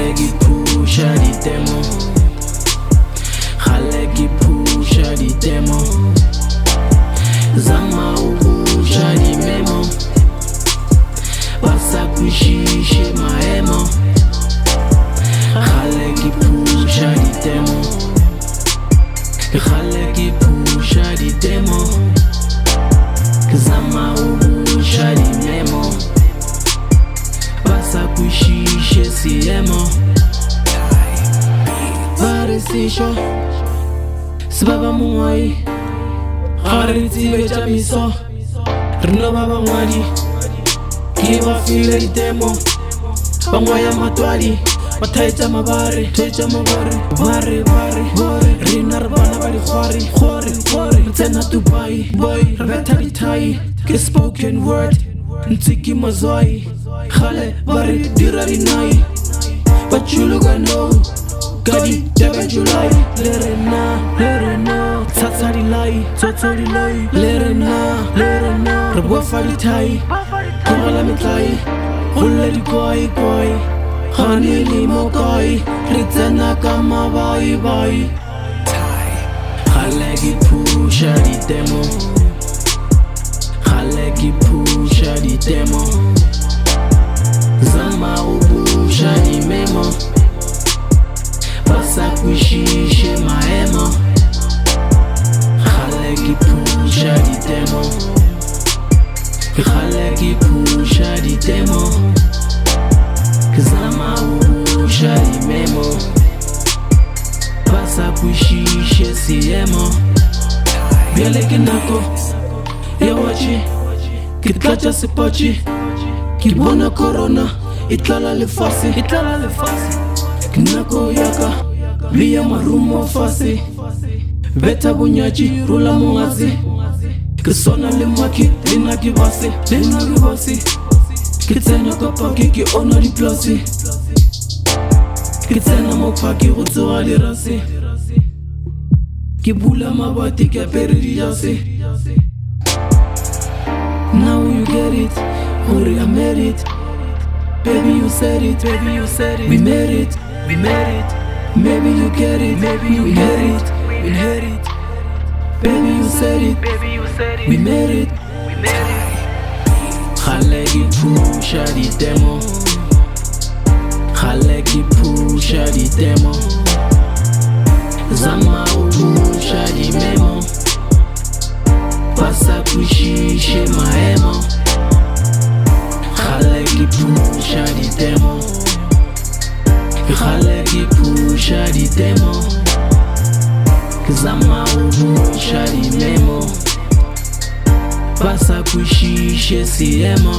Kgale ki phusha di demo, kgale ki phusha di demo, zama ukusha di memo, basa kwishishe maemo. Kgale ki phusha di demo, kgale ki phusha di demo, zama ukusha di memo, basa kwishishe siemo. Bare sisho sibaba mungwai gare tsibe tša miso reno ba bangwadi ke ba file ditemo bangwaya matwadi ba thaetša mabare bare rena re bana ba dikgwari re tsena Dubai re betha dithai ke spoken word ntse ke mazwai kgale ba re dira dinai ba tšhuluka no Gadi, Debe July, let it know, Tata di lai, Toto di lai, let it know, Rebuafa di tai, Kgale mi tai, Hule di koi, Khani li mo koi, Ritena kama bai, Kgale ki phusha di demo, Kgale ki phusha di demo, Zama ubusha di memo, basa kwishishe maemo. Kgale ki phusha di demo, kgale ki phusha di demo, zama ubusha di memo, basa kwishishe siemo. Bjale ke nako ya wachi, ke tlatša sepatši, ke bona corona e tlala lefase, ke nako yaka bia marumo fase, beta bunyatši rula mongatse, ke sona le maki lena ke base, ke tsena ka paki ke ona diplase, ke tsena mo paki go tsoga lerase, ke bula mabati ke apere dijase. Now you get it, Hori I made it, baby you said it, we made it, maybe you get it, we made it, baby you said it, we made it. Kgale ki phusha di demo, kgale ki phusha di demo, zama ubusha di memo, basa kwishishe maemo. Kgale ki phusha di demo, kgale ki phusha di demo, zama ubusha di memo, basa kwishishe siemo.